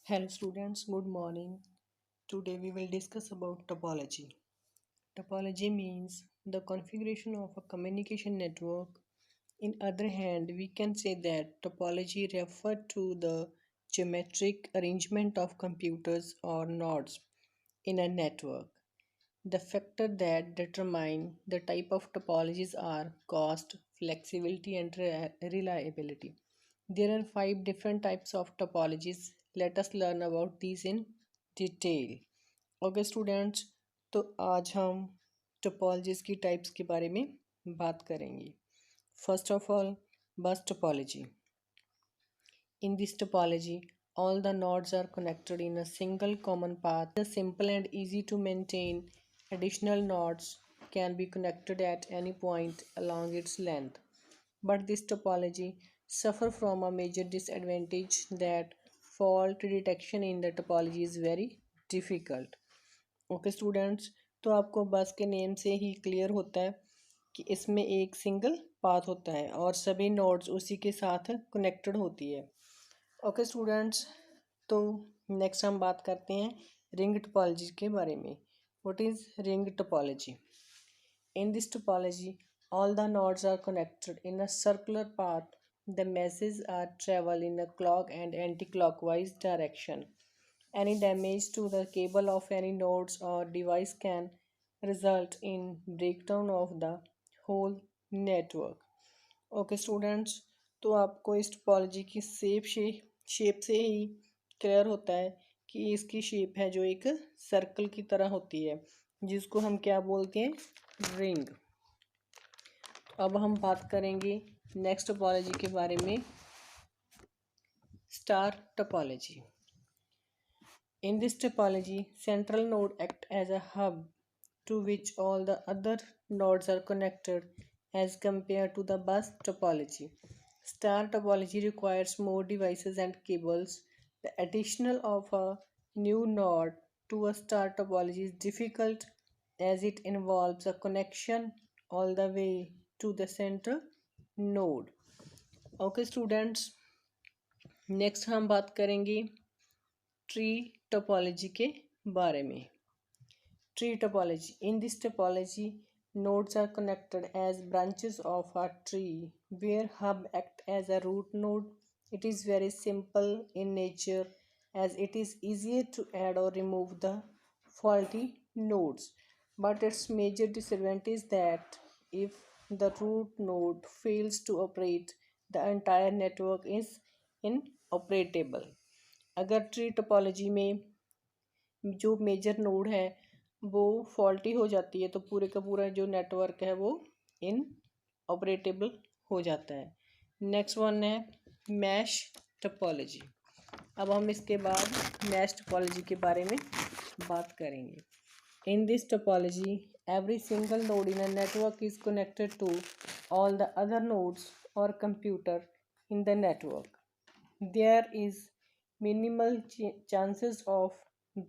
Hello students, good morning. Today we will discuss about topology. Topology means the configuration of a communication network. In other hand, we can say that topology refers to the geometric arrangement of computers or nodes in a network. The factors that determine the type of topologies are cost, flexibility, and reliability. There are five different types of topologies. Let us learn about these in detail. Okay students, तो आज हम topologies की types के बारे में बात करेंगे. First of all, बस topology. In this topology, all the nodes are connected in a single common path. It is simple and easy to maintain. Additional nodes can be connected at any point along its length. But this topology suffers from a major disadvantage that fault detection in the topology is very difficult. Okay students, तो आपको बस के name से ही clear होता है कि इसमें एक सिंगल पाथ होता है और सभी नोड्स उसी के साथ कनेक्टेड होती है. ओके स्टूडेंट्स, तो नेक्स्ट हम बात करते हैं रिंग टोपोलॉजी के बारे में. What is ring topology? In this topology all the nodes are connected in a circular path. The messages are travel in a clock and anti-clockwise direction. Any damage to the cable of any nodes or device can result in breakdown of the whole network. Okay students, तो आपको इस topology की shape से ही clear होता है कि इसकी shape है जो एक सर्कल की तरह होती है, जिसको हम क्या बोलते हैं? रिंग. अब हम बात करेंगे नेक्स्ट टोपोलॉजी के बारे में, star topology. In this topology, central node acts as a hub to which all the other nodes are connected as compared to the bus topology. Star topology requires more devices and cables. The addition of a new node to a star topology is difficult as it involves a connection all the way to the central node. Okay students, next हम बात करेंगे tree topology के बारे में. Tree topology. In this topology, nodes are connected as branches of a tree where hub act as a root node. It is very simple in nature as it is easier to add or remove the faulty nodes. But its major disadvantage is that if the root node fails to operate, the entire network is inoperable. अगर tree topology में जो major node है वो faulty हो जाती है तो पूरे का पूरा जो नेटवर्क है वो इन ऑपरेटेबल हो जाता है. नेक्स्ट वन है मैश टोपोलॉजी. अब हम इसके बाद मैश टोपोलॉजी के बारे में बात करेंगे. In this topology every single node in a network is connected to all the other nodes or computer in the network. There is minimal chances of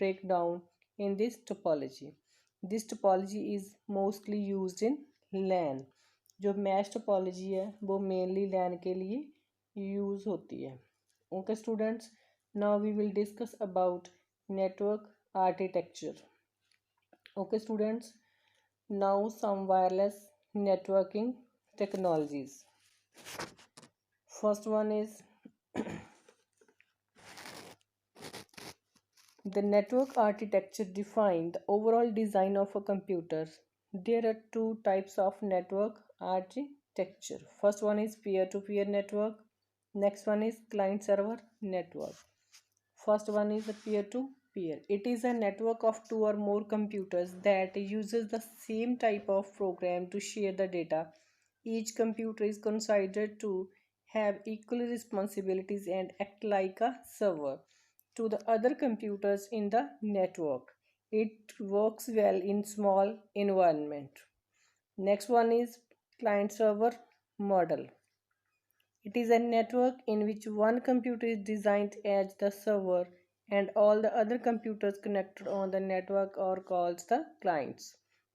breakdown in this topology. This topology is mostly used in LAN. जो mesh topology है वो mainly LAN के लिए use होती है. Okay students, now we will discuss about network architecture. Okay students, now some wireless networking technologies. First one is the network architecture defines the overall design of a computer. There are two types of network architecture. First one is peer-to-peer network. Next one is client-server network. First one is a peer-to-peer. It is a network of two or more computers that uses the same type of program to share the data. Each computer is considered to have equal responsibilities and act like a server to the other computers in the network. It works well in small environment. Next one is client server model. It is a network in which one computer is designed as the server and all the other computers connected on the network are called the clients.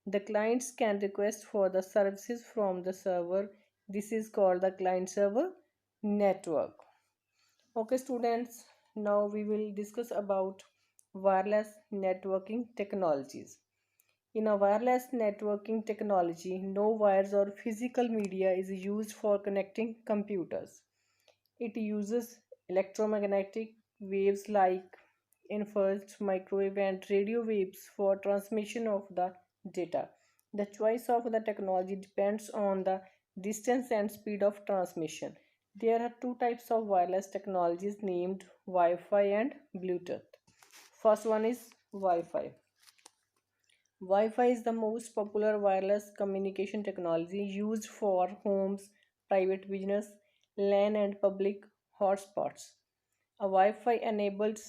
The clients can request for the services from the server. This is called the client server network. Okay students, now we will discuss about wireless networking technologies. In a wireless networking technology, no wires or physical media is used for connecting computers. It uses electromagnetic waves like infrared, microwave, and radio waves for transmission of the data. The choice of the technology depends on the distance and speed of transmission. There are two types of wireless technologies named Wi Fi and Bluetooth. First one is Wi Fi. Wi Fi is the most popular wireless communication technology used for homes, private business, LAN, and public hotspots. A Wi-Fi enabled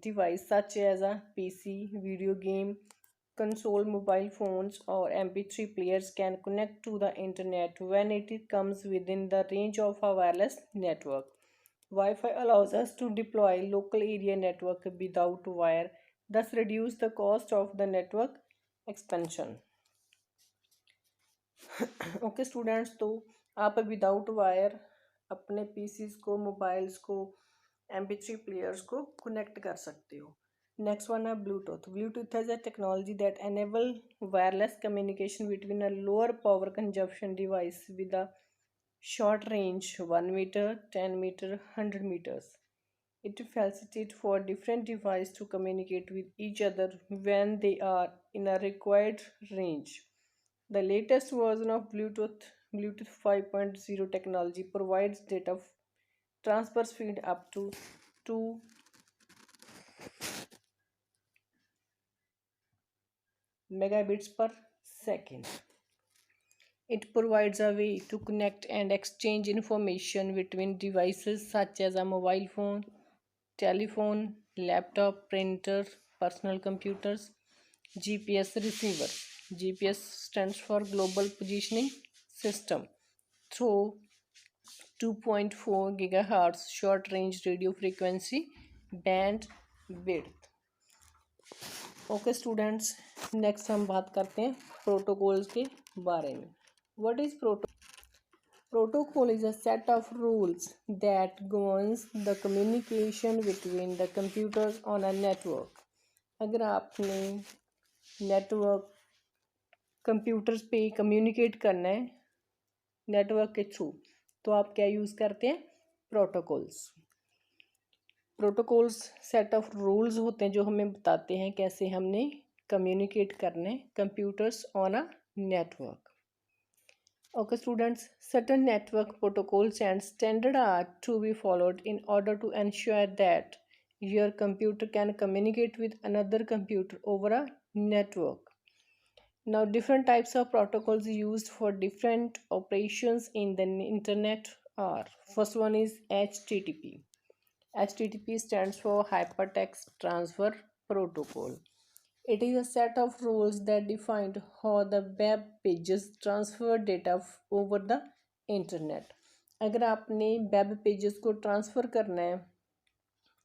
device such as a PC, video game console, mobile phones, or MP3 players can connect to the internet when it comes within the range of a wireless network. Wi-Fi allows us to deploy local area network without wire, thus reduce the cost of the network expansion. Okay students, तो आप without wire अपने PCs को, mobiles को, MP3 players को connect कर सकते हो. Next one है Bluetooth. Bluetooth is a technology that enable wireless communication between a lower power consumption device with a short range 1 meter, 10 meter, 100 meters. It facilitates for different devices to communicate with each other when they are in a required range. The latest version of Bluetooth 5.0 technology provides data transfer speed up to 2 megabits per second. It provides a way to connect and exchange information between devices such as a mobile phone, telephone, laptop, printer, personal computers, GPS receiver. GPS stands for Global Positioning System. Through 2.4 GHz short range radio frequency band width. Okay students, next हम बात करते हैं protocols के बारे में. What is protocol is a set of rules that governs the communication between the computers on a network. अगर आपने network computers पे कम्युनिकेट करना है नेटवर्क के थ्रू, तो आप क्या यूज़ करते हैं? Protocols. Protocols set of rules होते हैं जो हमें बताते हैं कैसे हमने कम्युनिकेट करना है computers on a network. Okay students, certain network protocols and standards are to be followed in order to ensure that your computer can communicate with another computer over a network. Now different types of protocols used for different operations in the internet are: first one is HTTP. HTTP stands for Hypertext Transfer Protocol. It is a set of rules that define how the web pages transfer data over the internet. अगर आपने web pages को transfer करना है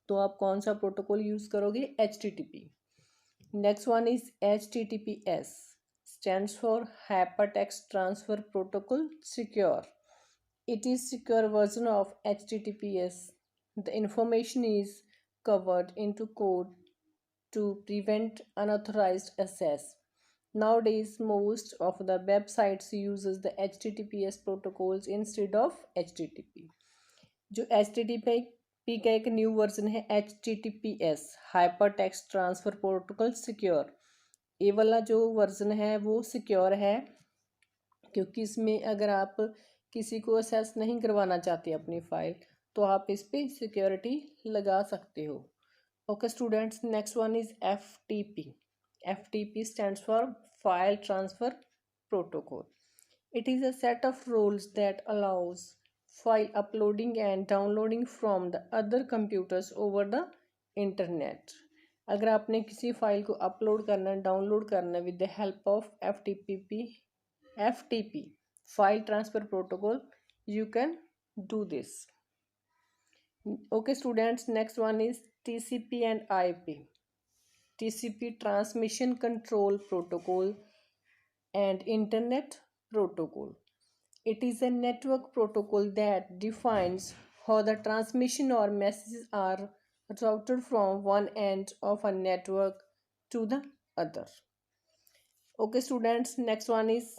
तो आप कौन सा protocol use करोगे? HTTP. Next one is HTTPS. stands for Hypertext Transfer Protocol Secure. It is secure version of HTTPS. The information is covered into code to prevent unauthorized access. Nowadays, most of the websites uses the HTTPS protocols instead of HTTP. जो HTTP का एक new version है HTTPS, hyper text transfer protocol secure. ये वाला जो version है वो secure है क्योंकि इसमें अगर आप किसी को एक्सेस नहीं करवाना चाहते अपनी फाइल तो आप इस पर सिक्योरिटी लगा सकते हो. Okay students, next one is FTP. FTP stands for File Transfer Protocol. It is a set of rules that allows file uploading and downloading from the other computers over the internet. अगर आपने किसी file को upload करना download करना with the help of FTP File Transfer Protocol, you can do this. Okay students, next one is TCP and IP. TCP Transmission Control Protocol and Internet Protocol. It is a network protocol that defines how the transmission or messages are routed from one end of a network to the other. Okay, students, next one is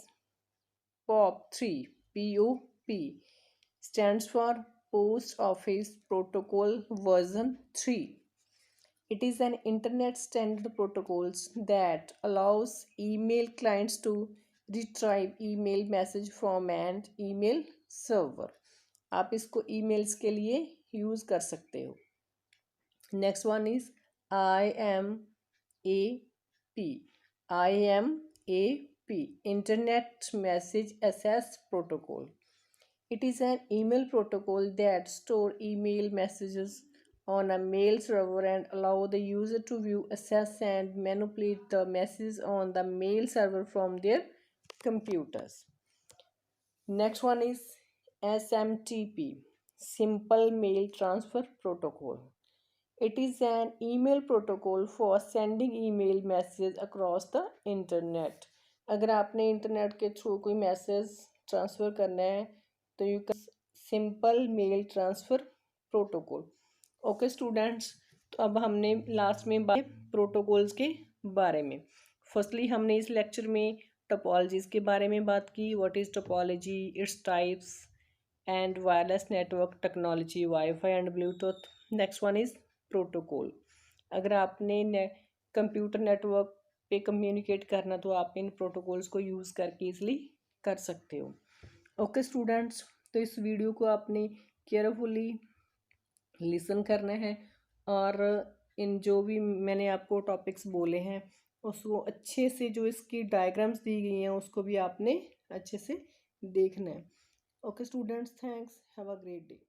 POP3. POP stands for Post Office Protocol version 3. It is an internet standard protocol that allows email clients to retrieve email message from an email server. आप इसको emails के लिए use कर सकते हो. Next one is IMAP. IMAP, Internet Message Access Protocol. It is an email protocol that stores email messages on a mail server and allow the user to view, access, and manipulate the messages on the mail server from their computers. Next one is SMTP, Simple Mail Transfer Protocol. It is an email protocol for sending email messages across the internet. अगर आपने internet के through कोई message transfer करना है तो you can simple mail transfer protocol. Okay students, तो अब हमने लास्ट में बात प्रोटोकॉल्स के बारे में. फर्स्टली हमने इस लेक्चर में टोपोलॉजीज़ के बारे में बात की. What is topology, its types and wireless network technology, wifi and Bluetooth. Next one is protocol. अगर आपने कंप्यूटर नेटवर्क पे कम्युनिकेट करना तो आप इन प्रोटोकॉल्स को यूज़ करके ईजिली कर सकते हो. ओके स्टूडेंट्स, तो इस वीडियो को आपने केयरफुली लिसन करना है और इन जो भी मैंने आपको टॉपिक्स बोले हैं उसको अच्छे से, जो इसकी डायग्राम्स दी गई हैं उसको भी आपने अच्छे से देखना है. Okay students, thanks, have a great day.